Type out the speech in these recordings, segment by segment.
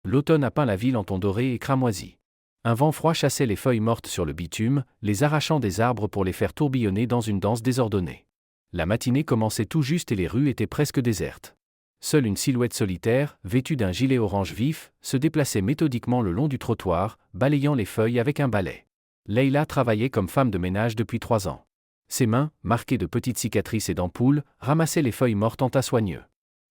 l'automne a peint la ville en tons dorés et cramoisis. Un vent froid chassait les feuilles mortes sur le bitume, les arrachant des arbres pour les faire tourbillonner dans une danse désordonnée. La matinée commençait tout juste et les rues étaient presque désertes. Seule une silhouette solitaire, vêtue d'un gilet orange vif, se déplaçait méthodiquement le long du trottoir, balayant les feuilles avec un balai. Leila travaillait comme femme de ménage depuis 3 ans. Ses mains, marquées de petites cicatrices et d'ampoules, ramassaient les feuilles mortes en tas soigneux.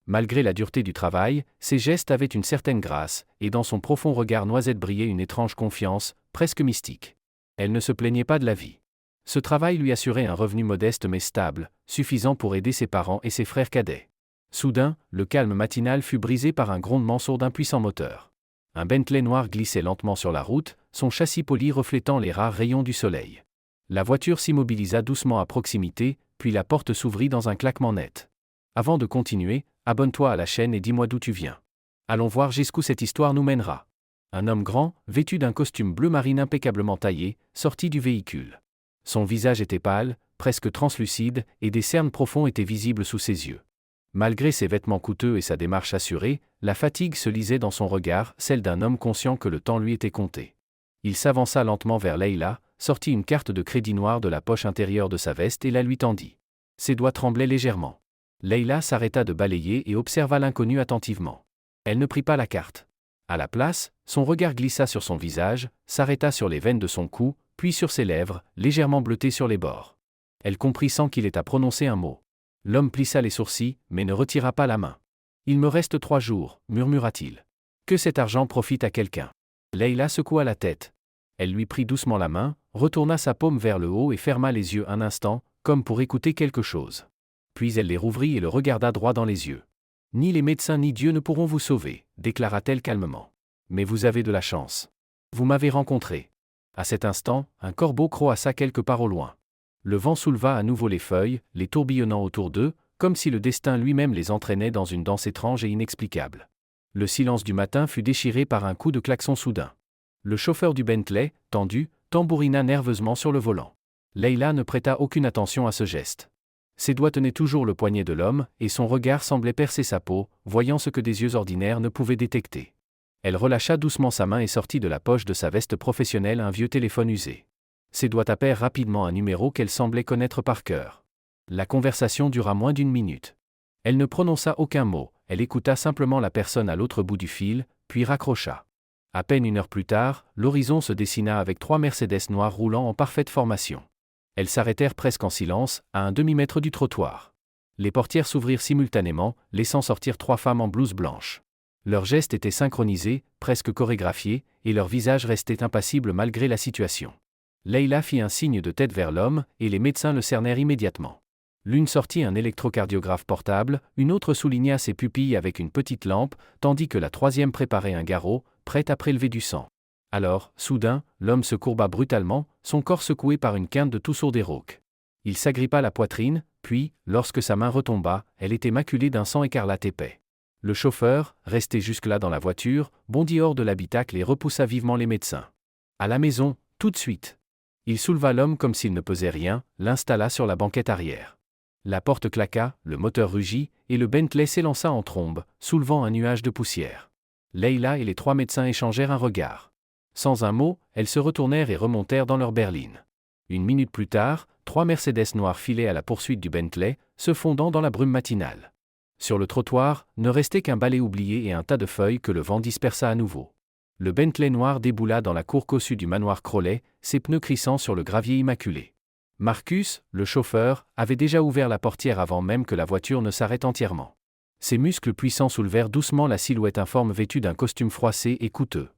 Malgré la dureté du travail, ses gestes avaient une certaine grâce, et dans son profond regard noisette brillait une étrange confiance, presque mystique. Elle ne se plaignait pas de la vie. Ce travail lui assurait un revenu modeste mais stable, suffisant pour aider ses parents et ses frères cadets. Soudain, le calme matinal fut brisé par un grondement sourd d'un puissant moteur. Un Bentley noir glissait lentement sur la route, son châssis poli reflétant les rares rayons du soleil. La voiture s'immobilisa doucement à proximité, puis la porte s'ouvrit dans un claquement net. Avant de continuer, abonne-toi à la chaîne et dis-moi d'où tu viens. Allons voir jusqu'où cette histoire nous mènera. Un homme grand, vêtu d'un costume bleu marine impeccablement taillé, sortit du véhicule. Son visage était pâle, presque translucide, et des cernes profonds étaient visibles sous ses yeux. Malgré ses vêtements coûteux et sa démarche assurée, la fatigue se lisait dans son regard, celle d'un homme conscient que le temps lui était compté. Il s'avança lentement vers Leila, sortit une carte de crédit noire de la poche intérieure de sa veste et la lui tendit. Ses doigts tremblaient légèrement. Leila s'arrêta de balayer et observa l'inconnu attentivement. Elle ne prit pas la carte. À la place, son regard glissa sur son visage, s'arrêta sur les veines de son cou, puis sur ses lèvres, légèrement bleutées sur les bords. Elle comprit sans qu'il ait à prononcer un mot. L'homme plissa les sourcils, mais ne retira pas la main. « Il me reste 3 jours, murmura-t-il. Que cet argent profite à quelqu'un. » Leila secoua la tête. Elle lui prit doucement la main, retourna sa paume vers le haut et ferma les yeux un instant, comme pour écouter quelque chose. Puis elle les rouvrit et le regarda droit dans les yeux. « Ni les médecins ni Dieu ne pourront vous sauver, déclara-t-elle calmement. Mais vous avez de la chance. Vous m'avez rencontré. » À cet instant, un corbeau croassa quelque part au loin. Le vent souleva à nouveau les feuilles, les tourbillonnant autour d'eux, comme si le destin lui-même les entraînait dans une danse étrange et inexplicable. Le silence du matin fut déchiré par un coup de klaxon soudain. Le chauffeur du Bentley, tendu, tambourina nerveusement sur le volant. Leila ne prêta aucune attention à ce geste. Ses doigts tenaient toujours le poignet de l'homme, et son regard semblait percer sa peau, voyant ce que des yeux ordinaires ne pouvaient détecter. Elle relâcha doucement sa main et sortit de la poche de sa veste professionnelle un vieux téléphone usé. Ses doigts tapèrent rapidement un numéro qu'elle semblait connaître par cœur. La conversation dura moins d'1 minute. Elle ne prononça aucun mot, elle écouta simplement la personne à l'autre bout du fil, puis raccrocha. À peine 1 heure plus tard, l'horizon se dessina avec 3 Mercedes noires roulant en parfaite formation. Elles s'arrêtèrent presque en silence, à un demi-mètre du trottoir. Les portières s'ouvrirent simultanément, laissant sortir 3 femmes en blouse blanche. Leurs gestes étaient synchronisés, presque chorégraphiés, et leurs visages restaient impassibles malgré la situation. Leila fit un signe de tête vers l'homme, et les médecins le cernèrent immédiatement. L'une sortit un électrocardiographe portable, une autre souligna ses pupilles avec une petite lampe, tandis que la 3e préparait un garrot, prêt à prélever du sang. Alors, soudain, l'homme se courba brutalement, son corps secoué par une quinte de tout sourd des rauques. Il s'agrippa la poitrine, puis, lorsque sa main retomba, elle était maculée d'un sang écarlate épais. Le chauffeur, resté jusque-là dans la voiture, bondit hors de l'habitacle et repoussa vivement les médecins. « À la maison, tout de suite !» Il souleva l'homme comme s'il ne pesait rien, l'installa sur la banquette arrière. La porte claqua, le moteur rugit, et le Bentley s'élança en trombe, soulevant un nuage de poussière. Leila et les 3 médecins échangèrent un regard. Sans un mot, elles se retournèrent et remontèrent dans leur berline. 1 minute plus tard, 3 Mercedes noires filaient à la poursuite du Bentley, se fondant dans la brume matinale. Sur le trottoir, ne restait qu'un balai oublié et un tas de feuilles que le vent dispersa à nouveau. Le Bentley noir déboula dans la cour cossue du manoir Crowley, ses pneus crissant sur le gravier immaculé. Marcus, le chauffeur, avait déjà ouvert la portière avant même que la voiture ne s'arrête entièrement. Ses muscles puissants soulevèrent doucement la silhouette informe vêtue d'un costume froissé et coûteux.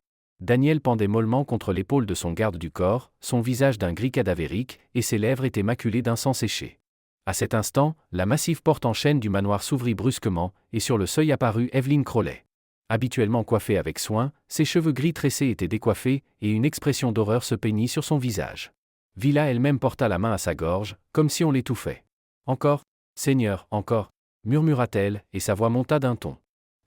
Daniel pendait mollement contre l'épaule de son garde du corps, son visage d'un gris cadavérique, et ses lèvres étaient maculées d'un sang séché. À cet instant, la massive porte en chêne du manoir s'ouvrit brusquement, et sur le seuil apparut Evelyn Crowley. Habituellement coiffée avec soin, ses cheveux gris tressés étaient décoiffés, et une expression d'horreur se peignit sur son visage. Villa elle-même porta la main à sa gorge, comme si on l'étouffait. « Encore, Seigneur, encore !» murmura-t-elle, et sa voix monta d'un ton.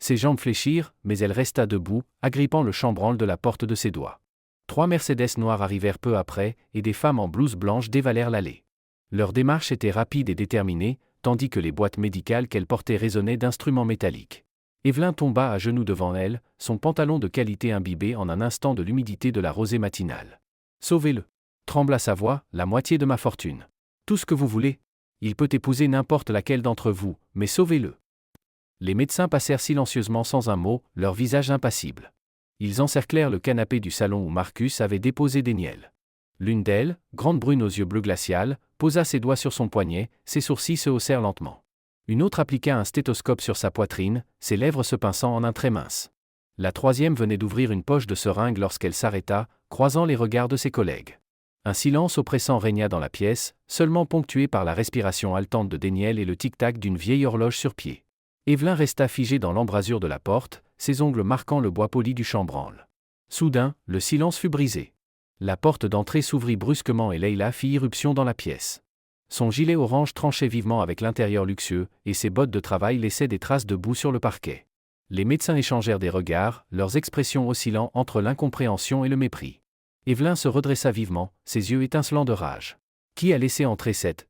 Ses jambes fléchirent, mais elle resta debout, agrippant le chambranle de la porte de ses doigts. 3 Mercedes noires arrivèrent peu après, et des femmes en blouse blanche dévalèrent l'allée. Leur démarche était rapide et déterminée, tandis que les boîtes médicales qu'elles portaient résonnaient d'instruments métalliques. Evelyn tomba à genoux devant elle, son pantalon de qualité imbibé en un instant de l'humidité de la rosée matinale. Sauvez-le. Trembla sa voix, la moitié de ma fortune. Tout ce que vous voulez. Il peut épouser n'importe laquelle d'entre vous, mais sauvez-le. Les médecins passèrent silencieusement sans un mot, leur visage impassible. Ils encerclèrent le canapé du salon où Marcus avait déposé Déniel. L'une d'elles, grande brune aux yeux bleu glacial, posa ses doigts sur son poignet, ses sourcils se haussèrent lentement. Une autre appliqua un stéthoscope sur sa poitrine, ses lèvres se pinçant en un trait mince. La troisième venait d'ouvrir une poche de seringue lorsqu'elle s'arrêta, croisant les regards de ses collègues. Un silence oppressant régna dans la pièce, seulement ponctué par la respiration haletante de Déniel et le tic-tac d'une vieille horloge sur pied. Evelyn resta figée dans l'embrasure de la porte, ses ongles marquant le bois poli du chambranle. Soudain, le silence fut brisé. La porte d'entrée s'ouvrit brusquement et Leila fit irruption dans la pièce. Son gilet orange tranchait vivement avec l'intérieur luxueux, et ses bottes de travail laissaient des traces de boue sur le parquet. Les médecins échangèrent des regards, leurs expressions oscillant entre l'incompréhension et le mépris. Evelyn se redressa vivement, ses yeux étincelants de rage. Qui a laissé entrer cette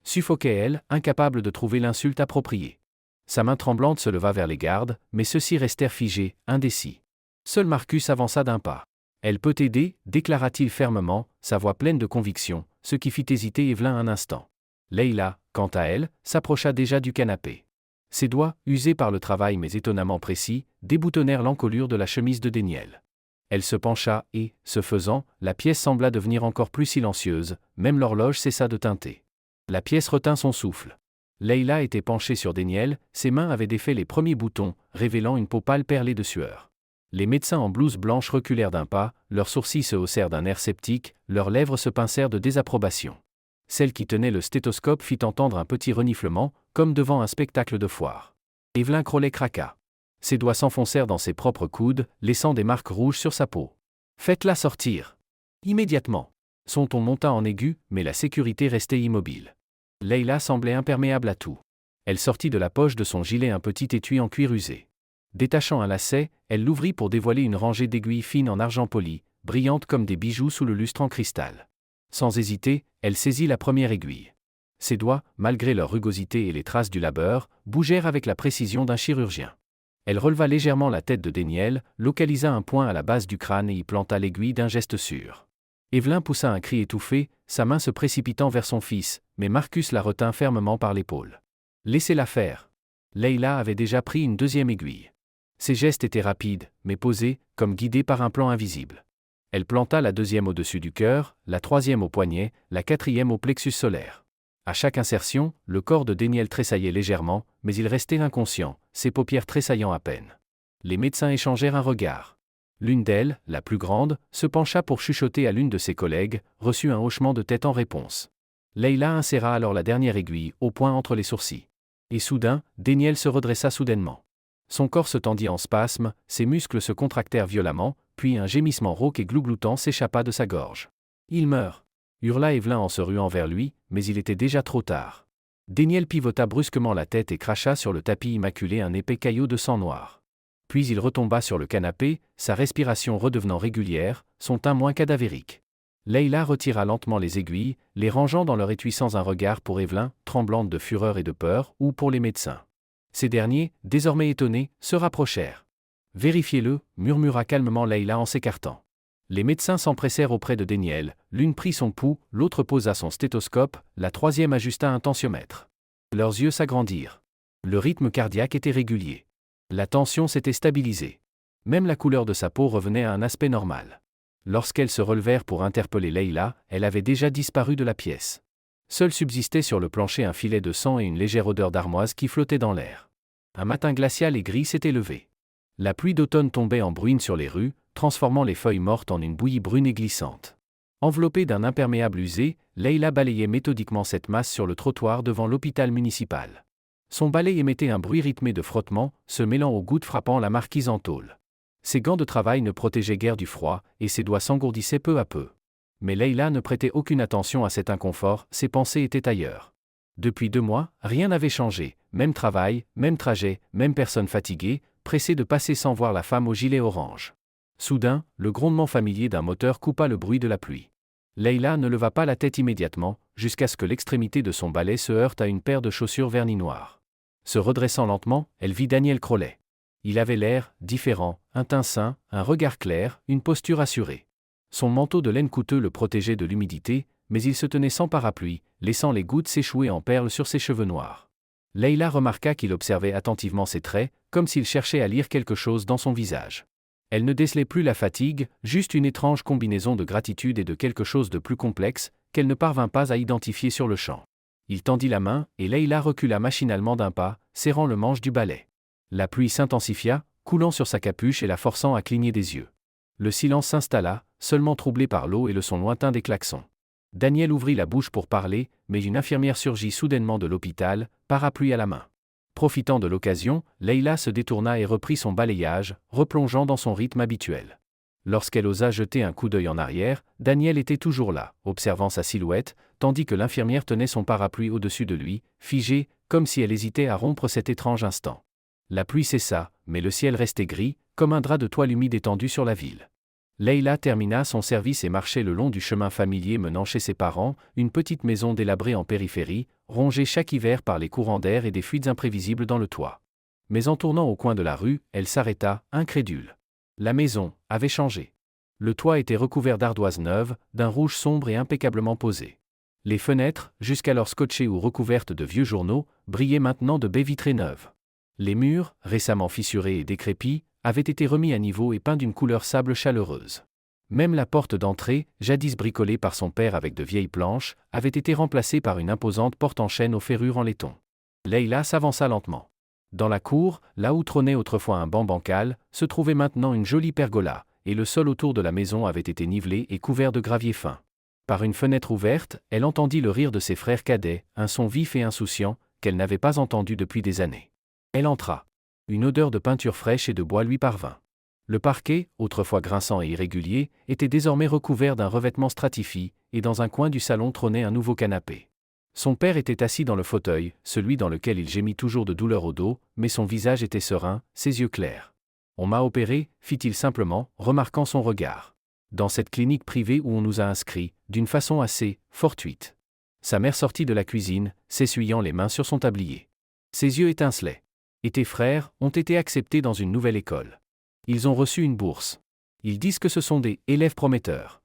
suffoquait-elle, incapable de trouver l'insulte appropriée. Sa main tremblante se leva vers les gardes, mais ceux-ci restèrent figés, indécis. Seul Marcus avança d'un pas. Elle peut t'aider, déclara-t-il fermement, sa voix pleine de conviction, ce qui fit hésiter Evelyn un instant. Leila, quant à elle, s'approcha déjà du canapé. Ses doigts, usés par le travail mais étonnamment précis, déboutonnèrent l'encolure de la chemise de Déniel. Elle se pencha et, ce faisant, la pièce sembla devenir encore plus silencieuse, même l'horloge cessa de tinter. La pièce retint son souffle. Leila était penchée sur Déniel, ses mains avaient défait les premiers boutons, révélant une peau pâle perlée de sueur. Les médecins en blouse blanche reculèrent d'un pas, leurs sourcils se haussèrent d'un air sceptique, leurs lèvres se pincèrent de désapprobation. Celle qui tenait le stéthoscope fit entendre un petit reniflement, comme devant un spectacle de foire. Evelyn Crowley craqua. Ses doigts s'enfoncèrent dans ses propres coudes, laissant des marques rouges sur sa peau. « Faites-la sortir !» Immédiatement. Son ton monta en aigu, mais la sécurité restait immobile. Leila semblait imperméable à tout. Elle sortit de la poche de son gilet un petit étui en cuir usé. Détachant un lacet, elle l'ouvrit pour dévoiler une rangée d'aiguilles fines en argent poli, brillantes comme des bijoux sous le lustre en cristal. Sans hésiter, elle saisit la première aiguille. Ses doigts, malgré leur rugosité et les traces du labeur, bougèrent avec la précision d'un chirurgien. Elle releva légèrement la tête de Déniel, localisa un point à la base du crâne et y planta l'aiguille d'un geste sûr. Evelyn poussa un cri étouffé, sa main se précipitant vers son fils, mais Marcus la retint fermement par l'épaule. « Laissez-la faire. » Leila avait déjà pris une deuxième aiguille. Ses gestes étaient rapides, mais posés, comme guidés par un plan invisible. Elle planta la deuxième au-dessus du cœur, la troisième au poignet, la quatrième au plexus solaire. À chaque insertion, le corps de Déniel tressaillait légèrement, mais il restait inconscient, ses paupières tressaillant à peine. Les médecins échangèrent un regard. L'une d'elles, la plus grande, se pencha pour chuchoter à l'une de ses collègues, reçut un hochement de tête en réponse. Leila inséra alors la dernière aiguille, au point entre les sourcils. Et soudain, Déniel se redressa soudainement. Son corps se tendit en spasmes, ses muscles se contractèrent violemment, puis un gémissement rauque et glougloutant s'échappa de sa gorge. « Il meurt !» hurla Evelyn en se ruant vers lui, mais il était déjà trop tard. Déniel pivota brusquement la tête et cracha sur le tapis immaculé un épais caillot de sang noir. Puis il retomba sur le canapé, sa respiration redevenant régulière, son teint moins cadavérique. Leila retira lentement les aiguilles, les rangeant dans leur étui sans un regard pour Evelyn, tremblante de fureur et de peur, ou pour les médecins. Ces derniers, désormais étonnés, se rapprochèrent. « Vérifiez-le » murmura calmement Leila en s'écartant. Les médecins s'empressèrent auprès de Déniel, l'une prit son pouls, l'autre posa son stéthoscope, la troisième ajusta un tensiomètre. Leurs yeux s'agrandirent. Le rythme cardiaque était régulier. La tension s'était stabilisée. Même la couleur de sa peau revenait à un aspect normal. Lorsqu'elles se relevèrent pour interpeller Leila, elle avait déjà disparu de la pièce. Seul subsistait sur le plancher un filet de sang et une légère odeur d'armoise qui flottait dans l'air. Un matin glacial et gris s'était levé. La pluie d'automne tombait en bruine sur les rues, transformant les feuilles mortes en une bouillie brune et glissante. Enveloppée d'un imperméable usé, Leila balayait méthodiquement cette masse sur le trottoir devant l'hôpital municipal. Son balai émettait un bruit rythmé de frottement, se mêlant aux gouttes frappant la marquise en tôle. Ses gants de travail ne protégeaient guère du froid, et ses doigts s'engourdissaient peu à peu. Mais Leila ne prêtait aucune attention à cet inconfort, ses pensées étaient ailleurs. Depuis 2 mois, rien n'avait changé, même travail, même trajet, même personne fatiguée, pressée de passer sans voir la femme au gilet orange. Soudain, le grondement familier d'un moteur coupa le bruit de la pluie. Leila ne leva pas la tête immédiatement, jusqu'à ce que l'extrémité de son balai se heurte à une paire de chaussures vernis noires. Se redressant lentement, elle vit Daniel Crowley. Il avait l'air différent, un teint sain, un regard clair, une posture assurée. Son manteau de laine coûteux le protégeait de l'humidité, mais il se tenait sans parapluie, laissant les gouttes s'échouer en perles sur ses cheveux noirs. Leila remarqua qu'il observait attentivement ses traits, comme s'il cherchait à lire quelque chose dans son visage. Elle ne décelait plus la fatigue, juste une étrange combinaison de gratitude et de quelque chose de plus complexe, qu'elle ne parvint pas à identifier sur le champ. Il tendit la main, et Leila recula machinalement d'un pas, serrant le manche du balai. La pluie s'intensifia, coulant sur sa capuche et la forçant à cligner des yeux. Le silence s'installa, seulement troublé par l'eau et le son lointain des klaxons. Daniel ouvrit la bouche pour parler, mais une infirmière surgit soudainement de l'hôpital, parapluie à la main. Profitant de l'occasion, Leila se détourna et reprit son balayage, replongeant dans son rythme habituel. Lorsqu'elle osa jeter un coup d'œil en arrière, Daniel était toujours là, observant sa silhouette, tandis que l'infirmière tenait son parapluie au-dessus de lui, figée, comme si elle hésitait à rompre cet étrange instant. La pluie cessa, mais le ciel restait gris, comme un drap de toile humide étendu sur la ville. Leila termina son service et marchait le long du chemin familier menant chez ses parents, une petite maison délabrée en périphérie, rongée chaque hiver par les courants d'air et des fuites imprévisibles dans le toit. Mais en tournant au coin de la rue, elle s'arrêta, incrédule. La maison avait changé. Le toit était recouvert d'ardoises neuves, d'un rouge sombre et impeccablement posé. Les fenêtres, jusqu'alors scotchées ou recouvertes de vieux journaux, brillaient maintenant de baies vitrées neuves. Les murs, récemment fissurés et décrépits, avaient été remis à niveau et peints d'une couleur sable chaleureuse. Même la porte d'entrée, jadis bricolée par son père avec de vieilles planches, avait été remplacée par une imposante porte en chêne aux ferrures en laiton. Leila s'avança lentement. Dans la cour, là où trônait autrefois un banc bancal, se trouvait maintenant une jolie pergola, et le sol autour de la maison avait été nivelé et couvert de gravier fin. Par une fenêtre ouverte, elle entendit le rire de ses frères cadets, un son vif et insouciant, qu'elle n'avait pas entendu depuis des années. Elle entra. Une odeur de peinture fraîche et de bois lui parvint. Le parquet, autrefois grinçant et irrégulier, était désormais recouvert d'un revêtement stratifié, et dans un coin du salon trônait un nouveau canapé. Son père était assis dans le fauteuil, celui dans lequel il gémit toujours de douleur au dos, mais son visage était serein, ses yeux clairs. « On m'a opéré », fit-il simplement, remarquant son regard. « Dans cette clinique privée où on nous a inscrits, d'une façon assez fortuite. » Sa mère sortit de la cuisine, s'essuyant les mains sur son tablier. Ses yeux étincelaient. Et tes frères ont été acceptés dans une nouvelle école. Ils ont reçu une bourse. Ils disent que ce sont des élèves prometteurs.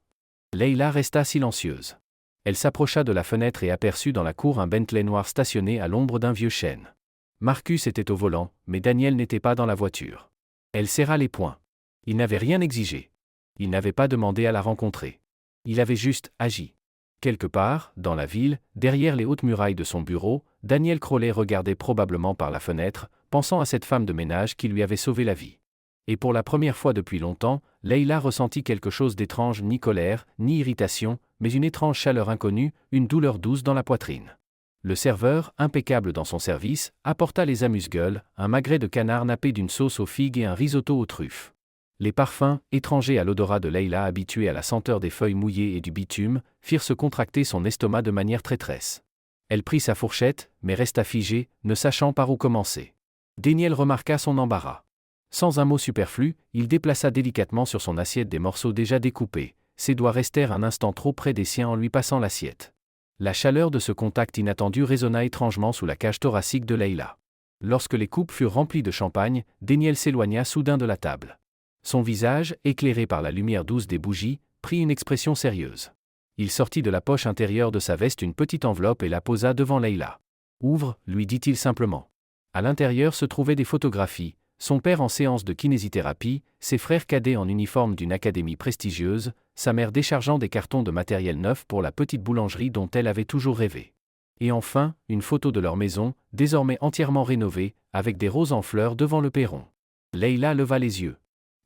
Leila resta silencieuse. Elle s'approcha de la fenêtre et aperçut dans la cour un Bentley noir stationné à l'ombre d'un vieux chêne. Marcus était au volant, mais Daniel n'était pas dans la voiture. Elle serra les poings. Il n'avait rien exigé. Il n'avait pas demandé à la rencontrer. Il avait juste agi. Quelque part, dans la ville, derrière les hautes murailles de son bureau, Daniel Crowley regardait probablement par la fenêtre, pensant à cette femme de ménage qui lui avait sauvé la vie. Et pour la première fois depuis longtemps, Leila ressentit quelque chose d'étrange, ni colère, ni irritation, mais une étrange chaleur inconnue, une douleur douce dans la poitrine. Le serveur, impeccable dans son service, apporta les amuse-gueules, un magret de canard nappé d'une sauce aux figues et un risotto aux truffes. Les parfums, étrangers à l'odorat de Leila habituée à la senteur des feuilles mouillées et du bitume, firent se contracter son estomac de manière traîtresse. Elle prit sa fourchette, mais resta figée, ne sachant par où commencer. Daniel remarqua son embarras. Sans un mot superflu, il déplaça délicatement sur son assiette des morceaux déjà découpés. Ses doigts restèrent un instant trop près des siens en lui passant l'assiette. La chaleur de ce contact inattendu résonna étrangement sous la cage thoracique de Leila. Lorsque les coupes furent remplies de champagne, Daniel s'éloigna soudain de la table. Son visage, éclairé par la lumière douce des bougies, prit une expression sérieuse. Il sortit de la poche intérieure de sa veste une petite enveloppe et la posa devant Leila. « Ouvre », lui dit-il simplement. À l'intérieur se trouvaient des photographies, son père en séance de kinésithérapie, ses frères cadets en uniforme d'une académie prestigieuse, sa mère déchargeant des cartons de matériel neuf pour la petite boulangerie dont elle avait toujours rêvé. Et enfin, une photo de leur maison, désormais entièrement rénovée, avec des roses en fleurs devant le perron. Leila leva les yeux.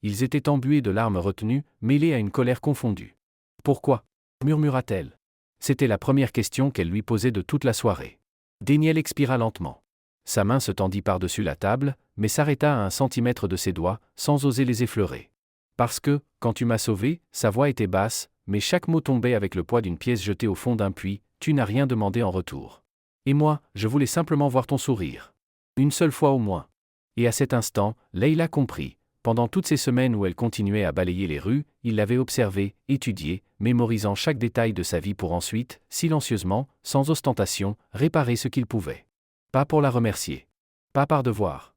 Ils étaient embués de larmes retenues, mêlées à une colère confondue. « Pourquoi » murmura-t-elle. C'était la première question qu'elle lui posait de toute la soirée. Daniel expira lentement. Sa main se tendit par-dessus la table, mais s'arrêta à 1 centimètre de ses doigts, sans oser les effleurer. « Parce que, quand tu m'as sauvé, sa voix était basse, mais chaque mot tombait avec le poids d'une pièce jetée au fond d'un puits, tu n'as rien demandé en retour. Et moi, je voulais simplement voir ton sourire. Une seule fois au moins. » Et à cet instant, Leila comprit. Pendant toutes ces semaines où elle continuait à balayer les rues, il l'avait observé, étudié, mémorisant chaque détail de sa vie pour ensuite, silencieusement, sans ostentation, réparer ce qu'il pouvait. Pas pour la remercier. Pas par devoir.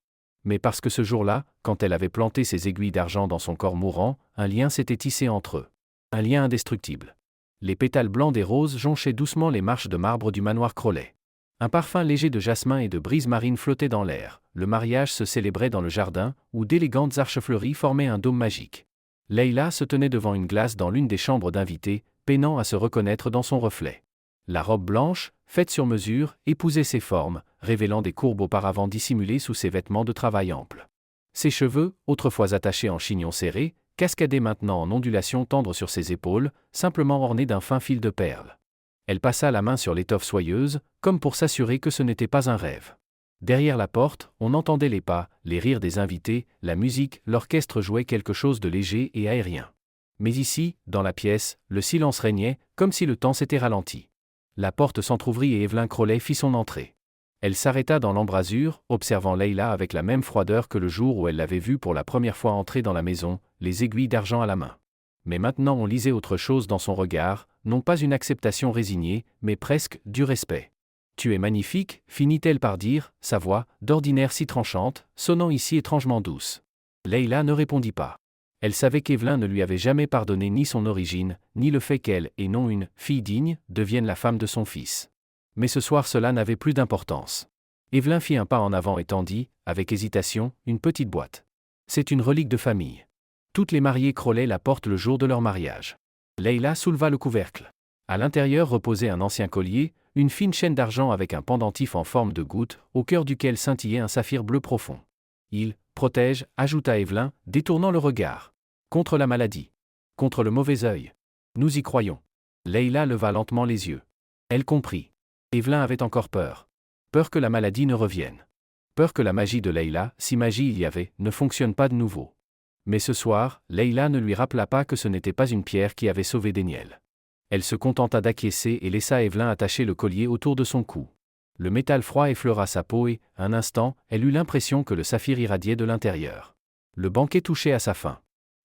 mais parce que ce jour-là, quand elle avait planté ses aiguilles d'argent dans son corps mourant, un lien s'était tissé entre eux. Un lien indestructible. Les pétales blancs des roses jonchaient doucement les marches de marbre du manoir Crowley. Un parfum léger de jasmin et de brise marine flottait dans l'air. Le mariage se célébrait dans le jardin, où d'élégantes arches fleuries formaient un dôme magique. Leila se tenait devant une glace dans l'une des chambres d'invités, peinant à se reconnaître dans son reflet. La robe blanche, faite sur mesure, épousait ses formes, révélant des courbes auparavant dissimulées sous ses vêtements de travail amples. Ses cheveux, autrefois attachés en chignon serré, cascadaient maintenant en ondulations tendres sur ses épaules, simplement ornés d'un fin fil de perles. Elle passa la main sur l'étoffe soyeuse, comme pour s'assurer que ce n'était pas un rêve. Derrière la porte, on entendait les pas, les rires des invités, la musique, l'orchestre jouait quelque chose de léger et aérien. Mais ici, dans la pièce, le silence régnait, comme si le temps s'était ralenti. La porte s'entr'ouvrit et Evelyn Crowley fit son entrée. Elle s'arrêta dans l'embrasure, observant Leila avec la même froideur que le jour où elle l'avait vue pour la première fois entrer dans la maison, les aiguilles d'argent à la main. Mais maintenant on lisait autre chose dans son regard, non pas une acceptation résignée, mais presque du respect. « Tu es magnifique », finit-elle par dire, sa voix, d'ordinaire si tranchante, sonnant ici étrangement douce. Leila ne répondit pas. Elle savait qu'Evelyn ne lui avait jamais pardonné ni son origine, ni le fait qu'elle, et non une fille digne, devienne la femme de son fils. Mais ce soir cela n'avait plus d'importance. Evelyn fit un pas en avant et tendit, avec hésitation, une petite boîte. C'est une relique de famille. Toutes les mariées Crowley la portent le jour de leur mariage. Leila souleva le couvercle. À l'intérieur reposait un ancien collier, une fine chaîne d'argent avec un pendentif en forme de goutte, au cœur duquel scintillait un saphir bleu profond. Il protège, ajouta Evelyn, détournant le regard. Contre la maladie. Contre le mauvais œil. Nous y croyons. Leila leva lentement les yeux. Elle comprit. Evelyn avait encore peur. Peur que la maladie ne revienne. Peur que la magie de Leila, si magie il y avait, ne fonctionne pas de nouveau. Mais ce soir, Leila ne lui rappela pas que ce n'était pas une pierre qui avait sauvé Daniel. Elle se contenta d'acquiescer et laissa Evelyn attacher le collier autour de son cou. Le métal froid effleura sa peau et, un instant, elle eut l'impression que le saphir irradiait de l'intérieur. Le banquet touchait à sa fin.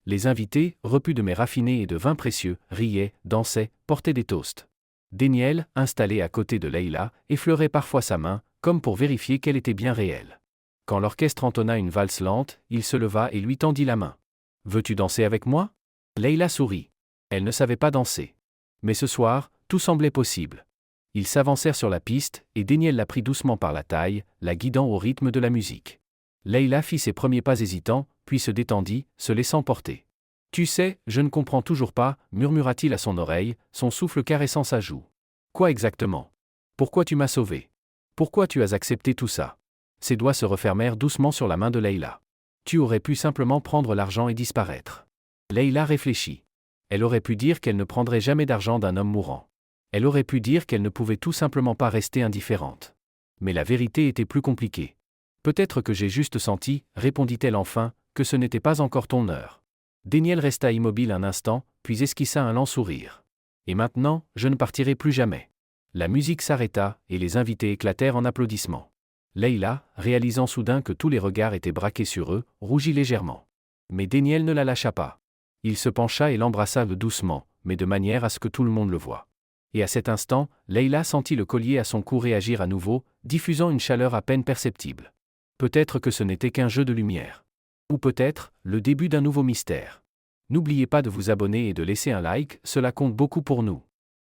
Les invités, repus de mets raffinés et de vins précieux, riaient, dansaient, portaient des toasts. Daniel, installé à côté de Leila, effleurait parfois sa main, comme pour vérifier qu'elle était bien réelle. Quand l'orchestre entonna une valse lente, il se leva et lui tendit la main. « Veux-tu danser avec moi ?» Leila sourit. Elle ne savait pas danser. Mais ce soir, tout semblait possible. Ils s'avancèrent sur la piste, et Daniel la prit doucement par la taille, la guidant au rythme de la musique. Leila fit ses premiers pas hésitants, puis se détendit, se laissant porter. « Tu sais, je ne comprends toujours pas, » murmura-t-il à son oreille, son souffle caressant sa joue. « Quoi exactement ? Pourquoi tu m'as sauvé ? Pourquoi tu as accepté tout ça ?» Ses doigts se refermèrent doucement sur la main de Leila. « Tu aurais pu simplement prendre l'argent et disparaître. » Leila réfléchit. Elle aurait pu dire qu'elle ne prendrait jamais d'argent d'un homme mourant. Elle aurait pu dire qu'elle ne pouvait tout simplement pas rester indifférente. Mais la vérité était plus compliquée. « Peut-être que j'ai juste senti, » répondit-elle enfin, « que ce n'était pas encore ton heure. » Daniel resta immobile un instant, puis esquissa un lent sourire. « Et maintenant, je ne partirai plus jamais. » La musique s'arrêta, et les invités éclatèrent en applaudissements. Leila, réalisant soudain que tous les regards étaient braqués sur eux, rougit légèrement. Mais Daniel ne la lâcha pas. Il se pencha et l'embrassa doucement, mais de manière à ce que tout le monde le voie. Et à cet instant, Leila sentit le collier à son cou réagir à nouveau, diffusant une chaleur à peine perceptible. Peut-être que ce n'était qu'un jeu de lumière. Ou peut-être, le début d'un nouveau mystère. N'oubliez pas de vous abonner et de laisser un like, cela compte beaucoup pour nous.